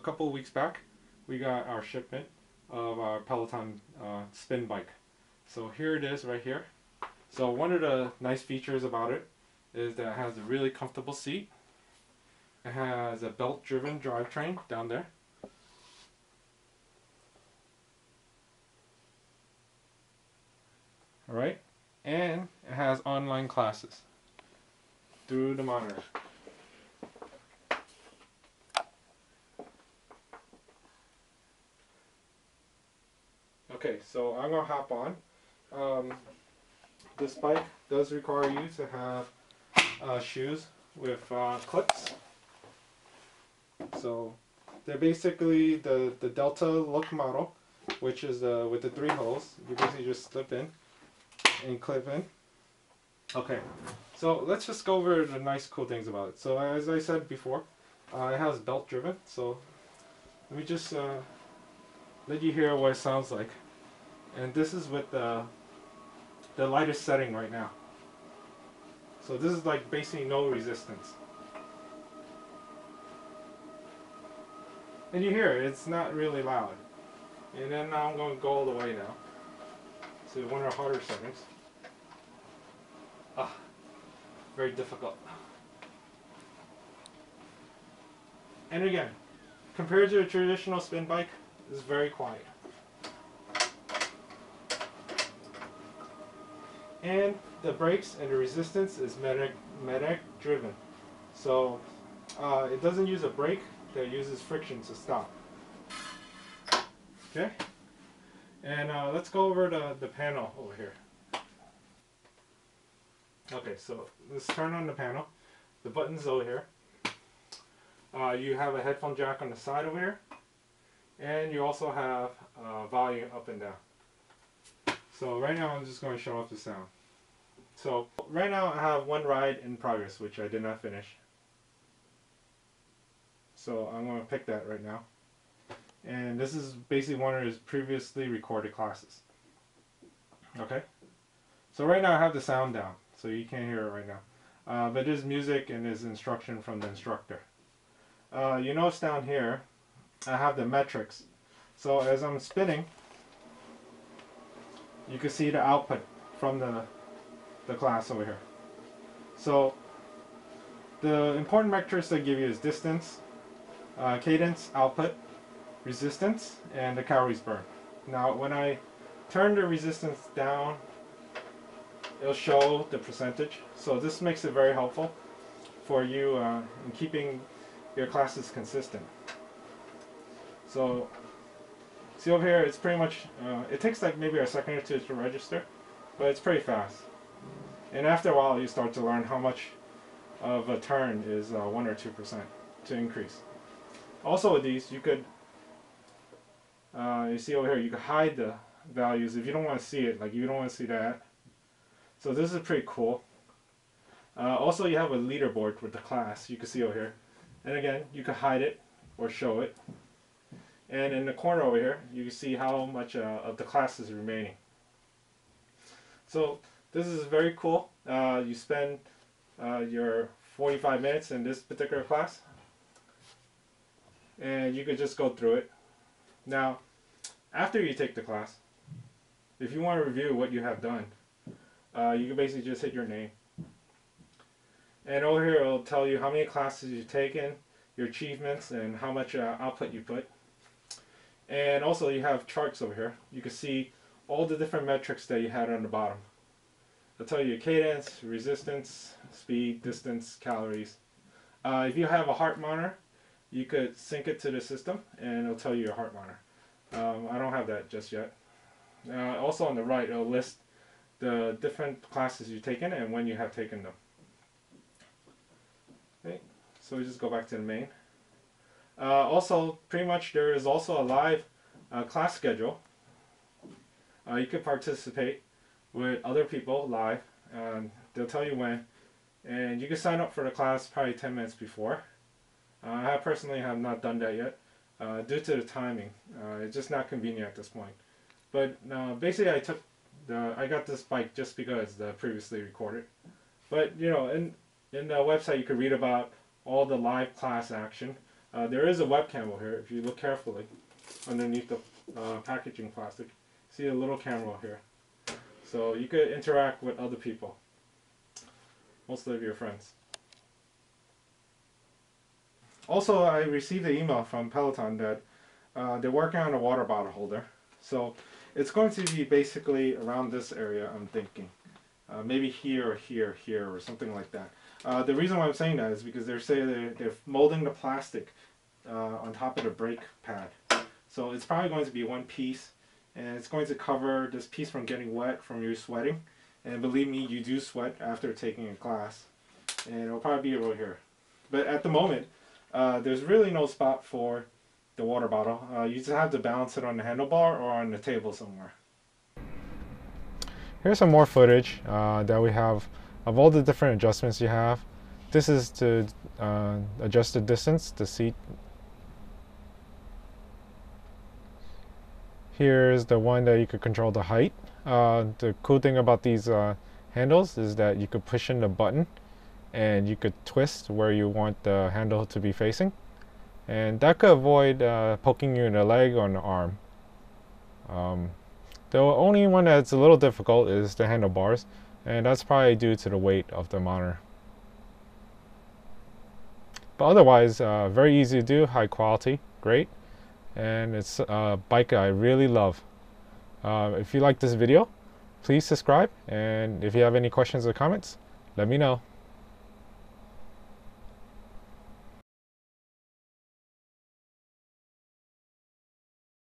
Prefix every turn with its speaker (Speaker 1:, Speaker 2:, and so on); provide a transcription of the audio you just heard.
Speaker 1: couple of weeks back, we got our shipment of our Peloton spin bike. So here it is right here. So one of the nice features about it is that it has a really comfortable seat. It has a belt-driven drivetrain down there. Alright, and it has online classes through the monitor. Okay, so I'm gonna hop on. This bike does require you to have shoes with clips. So they're basically the Delta look model, which is with the 3 holes. You basically just slip in and clip in. Okay, so let's just go over the nice cool things about it. So as I said before, it has belt driven. So let me just let you hear what it sounds like. And this is with the lightest setting right now. So this is like basically no resistance. And you hear it, it's not really loud. And then now I'm going to go all the way now to one of the harder settings. Very difficult. And again, compared to a traditional spin bike, it's very quiet. And the brakes and the resistance is magnetic driven. So it doesn't use a brake that uses friction to stop. Okay? And let's go over the panel over here. Okay, so let's turn on the panel. The button's over here. You have a headphone jack on the side over here. And you also have volume up and down. So right now I'm just going to show off the sound. So right now I have one ride in progress, which I did not finish. So I'm going to pick that right now. And this is basically one of his previously recorded classes. Okay? So right now I have the sound down, so you can't hear it right now. But there's music and there's instruction from the instructor. You notice down here I have the metrics. So as I'm spinning, you can see the output from the class over here. So the important metrics they give you is distance, cadence, output, resistance, and the calories burned. Now when I turn the resistance down, it'll show the percentage. So this makes it very helpful for you in keeping your classes consistent. So see over here, it's pretty much, it takes like maybe a second or two to register, but it's pretty fast. And after a while you start to learn how much of a turn is 1 or 2% to increase. Also with these, you could, you see over here, you can hide the values if you don't want to see it, like you don't want to see that. So this is pretty cool. Also you have a leaderboard with the class, you can see over here. And again, you can hide it or show it. And in the corner over here, you can see how much of the class is remaining. So this is very cool. You spend your 45 minutes in this particular class, and you could just go through it. Now, after you take the class, if you want to review what you have done, you can basically just hit your name. And over here, it'll tell you how many classes you've taken, your achievements, and how much output you put. And also you have charts over here. You can see all the different metrics that you had on the bottom. It'll tell you your cadence, resistance, speed, distance, calories. If you have a heart monitor, you could sync it to the system and it'll tell you your heart monitor. I don't have that just yet. Also on the right, it'll list the different classes you've taken and when you have taken them. Okay, so we just go back to the main. Also, pretty much there is also a live class schedule. You can participate with other people live. They'll tell you when. And you can sign up for the class probably 10 minutes before. I personally have not done that yet due to the timing. It's just not convenient at this point. But basically I got this bike just because the previously recorded. But you know, in the website you could read about all the live class action. There is a webcam over here. If you look carefully underneath the packaging plastic, see a little camera here. So you could interact with other people, mostly of your friends. Also, I received an email from Peloton that they're working on a water bottle holder. So it's going to be basically around this area, I'm thinking. Maybe here or here, here, or something like that. The reason why I'm saying that is because they're saying they're molding the plastic on top of the brake pad. So it's probably going to be one piece, and it's going to cover this piece from getting wet from you sweating. And believe me, you do sweat after taking a class. And it'll probably be over here. But at the moment, there's really no spot for the water bottle. You just have to balance it on the handlebar or on the table somewhere. Here's some more footage that we have of all the different adjustments you have. This is to adjust the distance, the seat. Here's the one that you could control the height. The cool thing about these handles is that you could push in the button and you could twist where you want the handle to be facing. And that could avoid poking you in the leg or in the arm. The only one that's a little difficult is the handlebars, and that's probably due to the weight of the monitor. But otherwise, very easy to do, high quality, great, and it's a bike I really love. If you like this video, please subscribe, and if you have any questions or comments, let me know.